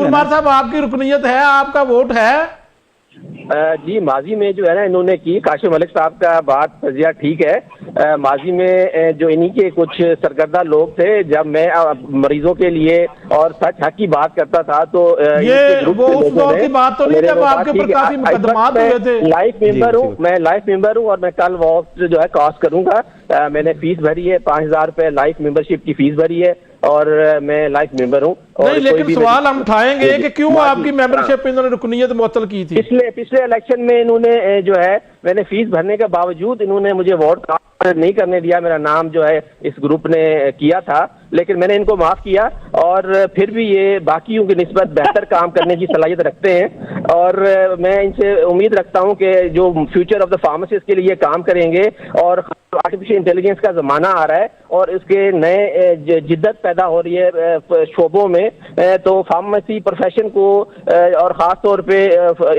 उमर साहब आपकी रुकनीयत है, आपका वोट है? जी, माजी में जो है ना इन्होंने की, काशिफ मलिक साहब का बात फजिया ठीक है। माजी में जो इन्हीं के कुछ सरकर्दा लोग थे, जब मैं मरीजों के लिए और सच हक की बात करता था तो ये वो उस दौर की बात तो नहीं जब आपके ऊपर काफी मुकदमात हुए थे? लाइफ मेंबर हूँ, मैं लाइफ मेंबर हूँ और मैं कल वॉक जो है क्रॉस करूंगा। मैंने फीस भरी है, 5,000 रुपए लाइफ मेंबरशिप की फीस भरी है और मैं लाइफ मेंबर हूँ। नहीं, लेकिन सवाल हम उठाएंगे कि क्यों आपकी मेंबरशिप इन्होंने रुकनीयत मुअत्तल की थी? पिछले इलेक्शन में इन्होंने जो है, मैंने फीस भरने के बावजूद इन्होंने मुझे वोट नहीं करने दिया। मेरा नाम जो है इस ग्रुप ने किया था, लेकिन मैंने इनको माफ किया और फिर भी ये बाकियों की निस्बत बेहतर काम करने की सलाहियत रखते हैं और मैं इनसे उम्मीद रखता हूं कि जो फ्यूचर ऑफ द फार्मासिस्ट के लिए काम करेंगे। और आर्टिफिशियल इंटेलिजेंस का जमाना आ रहा है और इसके नए जिद्दत पैदा हो रही है शोबों में, तो फार्मेसी प्रोफेशन को और ख़ास तौर पे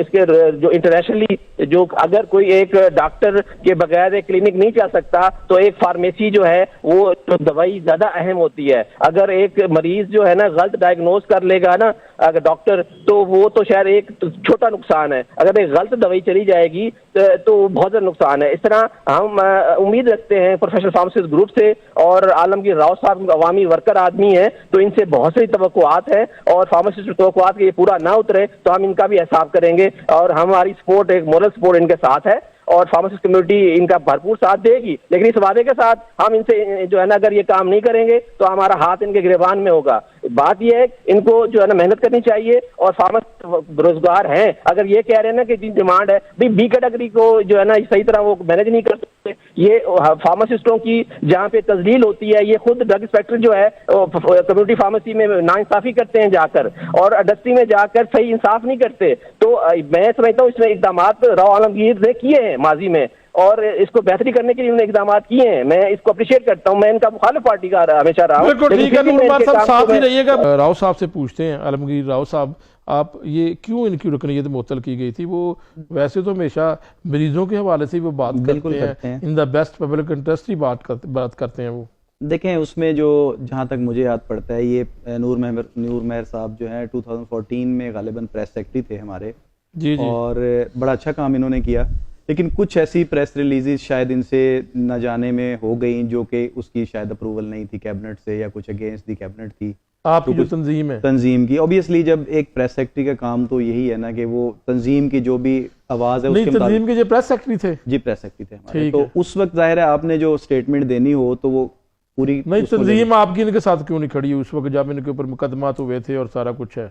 इसके जो इंटरनेशनली जो अगर कोई एक डॉक्टर के बगैर एक क्लिनिक नहीं चल सकता तो एक फार्मेसी जो है वो तो दवाई ज़्यादा अहम होती है। अगर एक मरीज जो है ना गलत डायग्नोज कर लेगा ना अगर डॉक्टर, तो वो तो शायद एक छोटा नुकसान है, अगर एक गलत दवाई चली जाएगी तो बहुत ज़्यादा नुकसान है। इस तरह हम उम्मीद रखते हैं प्रोफेशनल फार्मासिस्ट ग्रुप से, और आलमगीर राव साहब अवामी वर्कर आदमी है तो इनसे बहुत सी तवक्कुआत है और फार्मासिस्ट तवक्कुआत के ये पूरा ना उतरे तो हम इनका भी एहसाब करेंगे और हमारी सपोर्ट, एक मोरल सपोर्ट इनके साथ है और फार्मासिस्ट कम्युनिटी इनका भरपूर साथ देगी। लेकिन इस वादे के साथ हम इनसे जो है ना अगर ये काम नहीं करेंगे तो हमारा हाथ इनके गिरबान में होगा। बात यह है इनको जो है ना मेहनत करनी चाहिए और फार्मासिस्ट बेरोजगार हैं, अगर ये कह रहे हैं ना कि जी डिमांड है, भाई बी कैटेगरी को जो है ना सही तरह वो मैनेज नहीं कर सकते। ये फार्मासिस्टों की जहाँ पे तजलील होती है, ये खुद ड्रग इंस्पेक्टर जो है कम्युनिटी फार्मेसी में नाइंसाफी करते हैं जाकर और इंडस्ट्री में जाकर सही इंसाफ नहीं करते। तो मैं समझता हूँ इसमें इकदाम राव आलमगीर ने किए हैं माजी में और इसको बेहतरी करने के लिए उन्होंने इकदाम किए हैं, मैं इसको अप्रिशिएट करता हूँ। मैं इनका मुखालिफ पार्टी का हमेशा रहा हूँ। बिल्कुल ठीक है, नूरमार साहब साथ ही रहिएगा। राव साहब से पूछते हैं, आलमगीर राव साहब, आप ये क्यों इनकी रुकनीयत मुअत्तल की गई थी? वो वैसे तो हमेशा मरीजों के हवाले से वो बात करते हैं, in the best public interest ही बात करते हैं। वो देखें उसमें जो जहाँ तक मुझे याद पड़ता है, ये नूर मेहर साहब जो है 2014 में गालिबन प्रेस सेक्रेटरी थे हमारे जी। और बड़ा अच्छा काम इन्होंने किया, लेकिन कुछ ऐसी प्रेस रिलीजेस शायद इनसे न जाने में हो गई जो कि उसकी शायद अप्रूवल नहीं थी कैबिनेट से, या कुछ अगेंस्ट दी कैबिनेट थी आपकी जो तंजीम है, तंजीम की। ऑब्वियसली जब एक प्रेस सेक्रेटरी का काम तो यही है ना कि वो तंजीम की जो भी आवाज है उसके तंजीम के जो प्रेस सेक्रेटरी थे जी, प्रेस सेक्रेटरी थे हमारे, तो उस वक्त जाहिर है आपने जो स्टेटमेंट देनी हो तो वो पूरी नहीं। तंजीम आपकी इनके साथ क्यों नहीं खड़ी उस वक्त जब इनके ऊपर मुकदमात हुए थे और सारा कुछ है?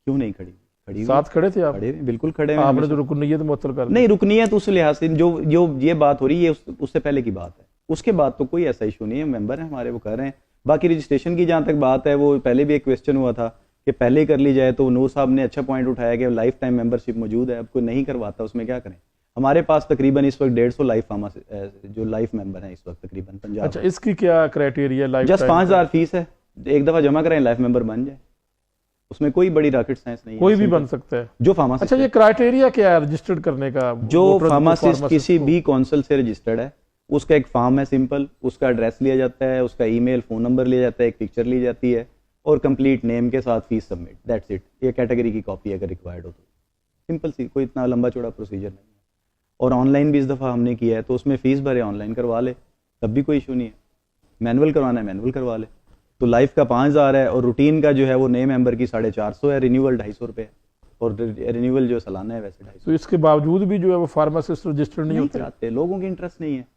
क्यों नहीं खड़ी? साथ खड़े थे आप? खड़े, बिल्कुल खड़े। आपने तो रुकनीयत मुअत्तल कर नहीं, रुकनीयत उस लिहाज से जो ये बात हो रही है उससे पहले की बात है, उसके बाद तो कोई ऐसा इशू नहीं है, मेंबर है हमारे, वो कर रहे हैं। बाकी रजिस्ट्रेशन की जहाँ तक बात है, वो पहले भी एक क्वेश्चन हुआ था कि पहले ही कर ली जाए, तो नूर साहब ने अच्छा पॉइंट उठाया कि लाइफ टाइम मेंबरशिप मौजूद है, अब कोई नहीं करवाता उसमें क्या करें। हमारे पास तकरीबन इस वक्त 150 लाइफ जो लाइफ मेंबर हैं इस वक्त तकरीबन पंजाब। अच्छा, इसकी क्या क्राइटेरिया? लाइफ जस्ट 5,000 फीस है, एक दफा जमा करें लाइफ मेंबर बन जाए, उसमें कोई बड़ी रॉकेट साइंस नहीं है, कोई भी बन सकता है जो फार्मासिस्ट। अच्छा, ये क्राइटेरिया क्या है रजिस्टर्ड करने का? जो फार्मासिस्ट किसी भी काउंसिल से रजिस्टर्ड है, उसका एक फॉर्म है सिंपल, उसका एड्रेस लिया जाता है, उसका ईमेल फोन नंबर लिया जाता है, एक पिक्चर ली जाती है और कंप्लीट नेम के साथ फीस सबमिट, दैट्स इट। ये कैटेगरी की कॉपी अगर रिक्वायर्ड हो तो सिंपल सी, कोई इतना लंबा चौड़ा प्रोसीजर नहीं है। और ऑनलाइन भी इस दफ़ा हमने किया है, तो उसमें फीस भरे, ऑनलाइन करवा ले, तब भी कोई इशू नहीं है। मैनुअल करवाना है मैनुअल करवा ले। तो लाइफ का 5,000 है और रूटीन का जो है वो नए मेंबर की 450 है, रिन्यूअल 250 रुपये है और रिन्यूअल जो सालाना है वैसे 250। तो इसके बावजूद भी जो है वो फार्मासिस्ट रजिस्टर्ड नहीं होते? लोगों की इंटरेस्ट नहीं है।